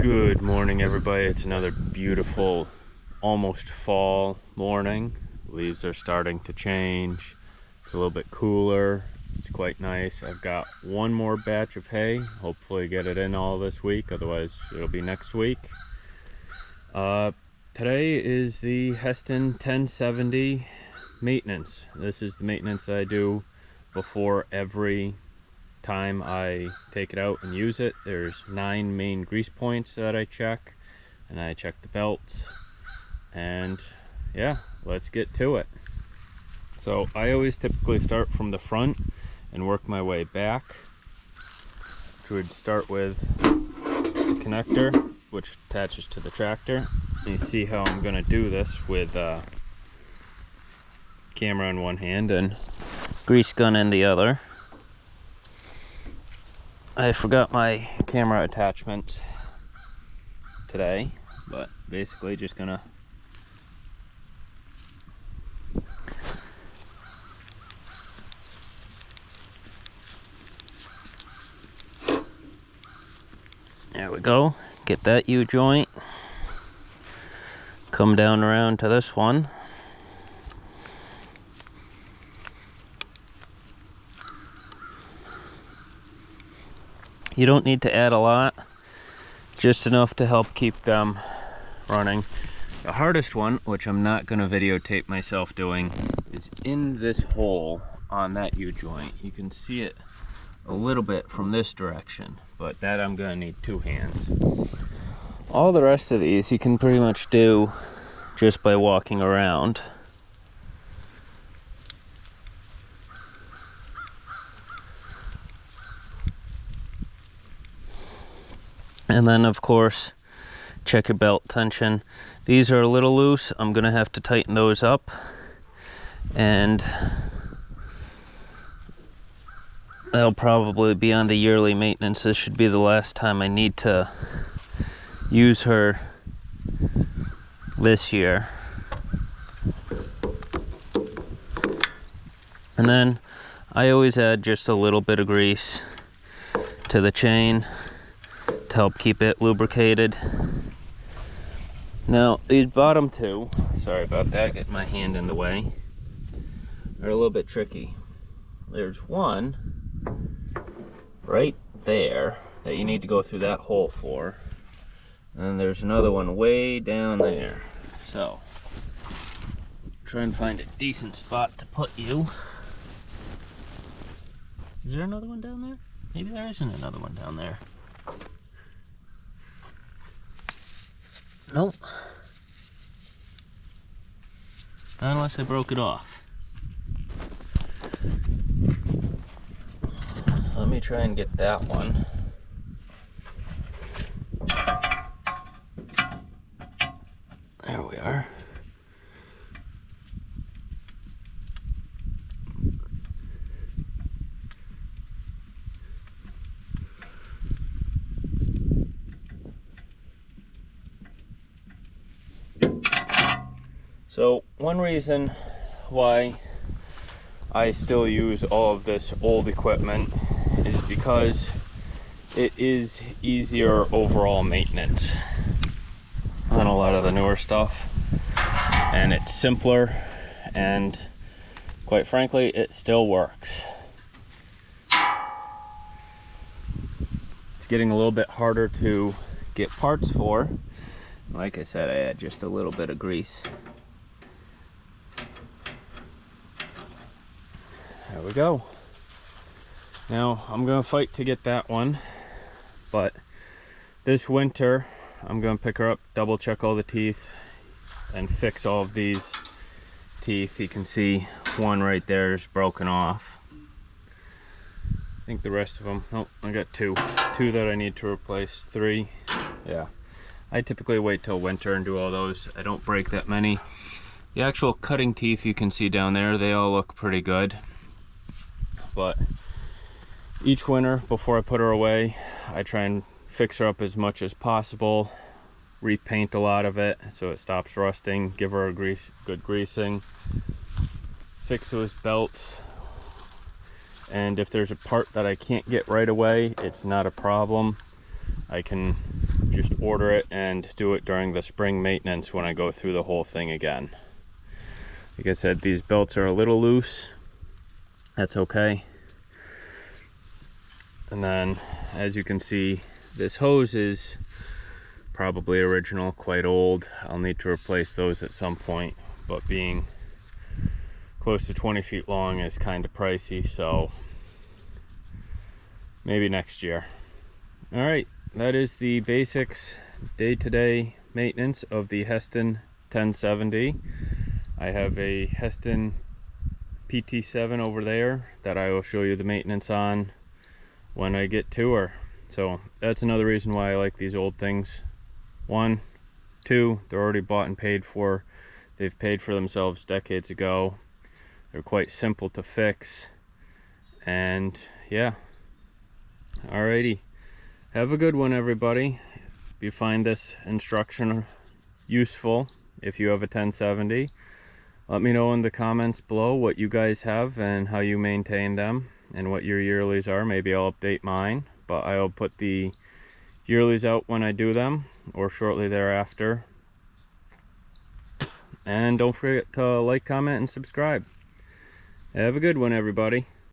Good morning, everybody. It's another beautiful, almost fall morning. Leaves are starting to change. It's a little bit cooler. It's quite nice. I've got one more batch of hay. Hopefully get it in all this week, otherwise it'll be next week. Today is the Heston 1070 maintenance. This is the maintenance that I do before every time I take it out and use it. There's 9 main grease points that I check, and I check the belts, and yeah, let's get to it. So I always typically start from the front and work my way back, which would start with the connector, which attaches to the tractor. And you see how I'm gonna do this with camera in one hand and grease gun in the other. I forgot my camera attachment today, but basically just gonna there we go, get that U-joint, come down around to this one. You don't need to add a lot, just enough to help keep them running. The hardest one, which I'm not going to videotape myself doing, is in this hole on that U-joint. You can see it a little bit from this direction, but that I'm going to need 2 hands. All the rest of these you can pretty much do just by walking around. And then of course, check your belt tension. These are a little loose. I'm gonna have to tighten those up. And that'll probably be on the yearly maintenance. This should be the last time I need to use her this year. And then I always add just a little bit of grease to the chain to help keep it lubricated. Now these bottom 2, sorry about that, get my hand in the way, are a little bit tricky. There's one right there that you need to go through that hole for, and then there's another one way down there. So try and find a decent spot to put you. Is there another one down there? Maybe there isn't another one down there. Nope. Not unless I broke it off. Let me try and get that one. There we are. So one reason why I still use all of this old equipment is because it is easier overall maintenance on a lot of the newer stuff, and it's simpler, and quite frankly it still works. It's getting a little bit harder to get parts for. Like I said, I add just a little bit of grease. There we go. Now I'm gonna fight to get that one, but this winter I'm gonna pick her up, double check all the teeth, and fix all of these teeth. You can see one right there is broken off. I think the rest of them, oh, I got two that I need to replace. 3, yeah. I typically wait till winter and do all those. I don't break that many. The actual cutting teeth you can see down there, they all look pretty good. But each winter before I put her away, I try and fix her up as much as possible, repaint a lot of it so it stops rusting, give her a good greasing, fix those belts, and if there's a part that I can't get right away, it's not a problem. I can just order it and do it during the spring maintenance when I go through the whole thing again. Like I said, these belts are a little loose. That's okay. And then, as you can see, this hose is probably original, quite old. I'll need to replace those at some point, but being close to 20 feet long is kind of pricey, so maybe next year. All right, that is the basics day-to-day maintenance of the Heston 1070. I have a Heston PT7 over there that I will show you the maintenance on when I get to her. So that's another reason why I like these old things. 1, 2, they're already bought and paid for. They've paid for themselves decades ago. They're quite simple to fix. And yeah, alrighty. Have a good one, everybody. If you find this instruction useful, if you have a 1070, let me know in the comments below what you guys have and how you maintain them and what your yearlies are. Maybe I'll update mine, but I'll put the yearlies out when I do them or shortly thereafter. And don't forget to like, comment, and subscribe. Have a good one, everybody.